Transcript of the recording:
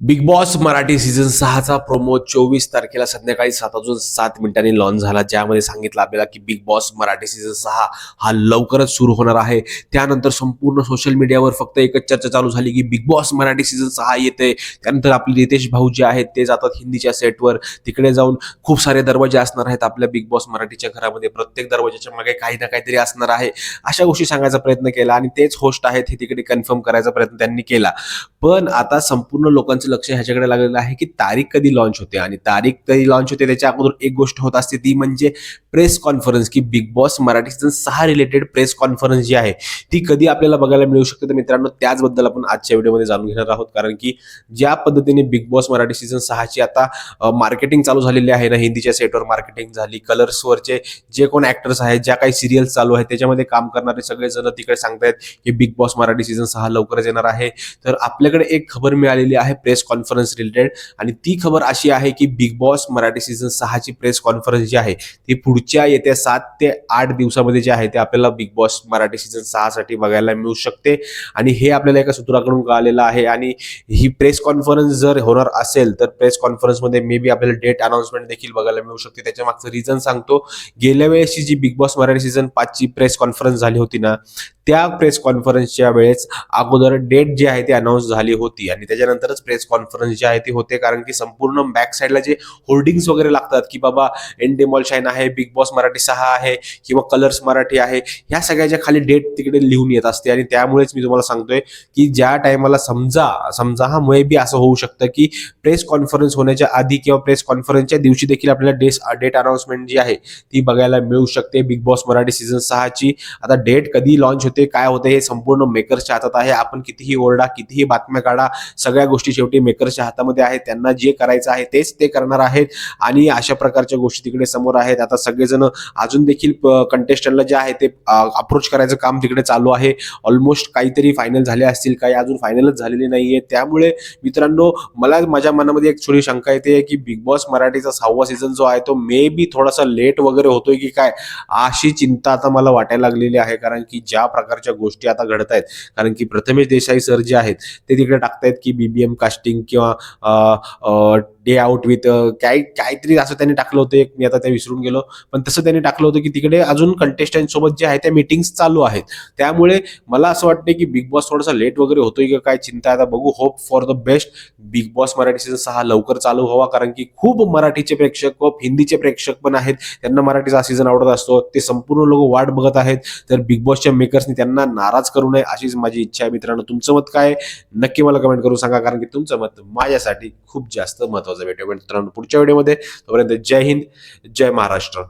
Big Boss Marathi season 6चा promo 24 तारखेला संध्याकाळी 7:07 लॉन्च झाला, ज्यामध्ये सांगितलं आपल्याला की बिग बॉस मराठी सीझन 6 हा लवकरच सुरू होणार आहे. त्यानंतर संपूर्ण सोशल मीडियावर फक्त एकच चर्चा चालू झाली की बिग बॉस मराठी सीझन 6 येते. त्यानंतर आपले रितेश भाऊ जे आहेत ते जातात हिंदीच्या सेटवर. तिकडे जाऊन खूप सारे दरवाजे असणार आहेत आपल्या बिग बॉस मराठीच्या घरामध्ये. प्रत्येक दरवाजाच्या मागे काही ना काहीतरी असणार आहे. अशा गोष्टी सांगायचा प्रयत्न केला आणि तेच होस्ट आहेत हे तिकडे कन्फर्म करायचा प्रयत्न त्यांनी केला. पण आता संपूर्ण लोकांचं लक्ष ह्याच्याकडे लागलेलं आहे की तारीख कधी लॉन्च होते, आणि तारीख कधी लॉन्च होते त्याच्या अगोदर एक गोष्ट होत असते, ती म्हणजे प्रेस कॉन्फरन्स. की Bigg Boss Marathi season 6 related press conference जी आहे ती कधी आपल्याला बघायला मिळू शकते. तर मित्रांनो, त्याचबद्दल आपण आजच्या व्हिडिओमध्ये जाणून घेणार आहोत. कारण की ज्या पद्धतीने बिग बॉस मराठी सीझन 6 ची आता मार्केटिंग चालू झालेली आहे ना, हिंदीच्या सेटवर मार्केटिंग झाली, कलर्सवरचे जे कोण ऍक्टर्स आहेत, ज्या काही सिरियल्स चालू आहेत त्याच्यामध्ये काम करणारे सगळेजण तिकडे सांगतायत की बिग बॉस मराठी सीझन 6 लवकरच येणार आहे. तर आपल्याकडे एक खबर मिळालेली आहे प्रेस कॉन्फरन्स रिलेटेड, आणि ती खबर अशी आहे की बिग बॉस मराठी सीझन 6 ची प्रेस कॉन्फरन्स जी आहे ती पुढच्या येत्या 7 ते 8 दिवसामध्ये जे आहे ते आपल्याला बिग बॉस मराठी सीझन 6 साठी बघायला मिळू शकते. आणि हे आपल्याला एका सूत्राकडून कळालेलं आहे. आणि ही प्रेस कॉन्फरन्स जर होणार असेल तर प्रेस कॉन्फरन्समध्ये मे बी आपल्याला डेट अनाउन्समेंट देखील बघायला मिळू शकते. त्याच्या मागचं रिझन सांगतो. गेल्या वेळेसची जी बिग बॉस मराठी सीझन 5 ची प्रेस कॉन्फरन्स झाली होती ना, त्या प्रेस कॉन्फरन्सच्या वेळेस अगोदर डेट जी आहे ती अनाऊन्स झाली होती आणि त्याच्यानंतरच प्रेस कॉन्फरन्स जी आहे ती होते. कारण की संपूर्ण बॅक साईडला जे होर्डिंग्स वगैरे लागतात की बाबा एंडेमॉल शाईन आहे, बिग बॉस मराठी 6 आहे किंवा कलर्स मराठी आहे, ह्या सगळ्याच्या खाली डेट तिकडे लिहून येत असते. आणि त्यामुळेच मी तुम्हाला सांगतोय की ज्या टायमाला समजा हा मे बी असं होऊ शकतं की प्रेस कॉन्फरन्स होण्याच्या आधी किंवा प्रेस कॉन्फरन्सच्या दिवशी देखील आपल्याला डेट अनाउन्समेंट जी आहे ती बघायला मिळू शकते बिग बॉस मराठी सीझन 6 ची. आता डेट कधी लॉन्च होते, काय होते, हे संपूर्ण मेकर्सच्या हातात आहे. आपण कितीही ओरडा, कितीही बातम्या काढा, सगळ्या गोष्टी शेवटी मेकर्सच्या हातामध्ये आहेत. त्यांना जे करायचं आहे तेच ते करणार आहेत. आणि अशा प्रकारच्या गोष्टी तिकडे समोर आहेत. आता सगळेजण अजून देखील कंटेस्टंटला जे आहे ते अप्रोच करायचं काम तिकडे चालू आहे. ऑलमोस्ट काहीतरी फायनल झाले असतील, काही अजून फायनलच झालेले नाहीये. त्यामुळे मित्रांनो, मला माझ्या मनामध्ये एक थोडी शंका येते की बिग बॉस मराठीचा 6वा सीझन जो आहे तो मे बी थोडासा लेट वगैरे होतोय की काय, अशी चिंता आता मला वाटायला लागलेली आहे. कारण की ज्या प्रकारच्या गोष्टी आता घडत आहेत, कारण की प्रथमेश देसाई सर जे आहेत ते तिकडे टाकतायत की बीबीएम कास्टिंग किंवा डे आउट विथ काहीतरी असं त्यांनी टाकलं होतं एक, मी आता ते विसरून गेलो, पण तसं त्यांनी टाकलं होतं की तिकडे अजून कंटेस्टंट सोबत जे आहे त्या मीटिंग्स चालू आहेत. त्यामुळे मला असं वाटतं की बिग बॉस थोडासा लेट वगैरे होतोय की काय, चिंता आता बघू. Hope for the best. Big Boss Marathi season 6 लवकर चालू व्हावा, कारण की खूप मराठीचे प्रेक्षक व हिंदीचे प्रेक्षक पण आहेत, त्यांना मराठीचा सीझन आवडत असतो. ते संपूर्ण लोक वाट बघत आहेत. तर बिग बॉसच्या मेकर्सनी त्यांना नाराज करू नये अशीच माझी इच्छा आहे. मित्रांनो, तुमचं मत काय, नक्की मला कमेंट करून सांगा, कारण की तुमचं मत माझ्यासाठी खूप जास्त महत्त्वाचं. भेटूया मित्रांनो पुढच्या व्हिडिओमध्ये. तोपर्यंत जय हिंद, जय महाराष्ट्र.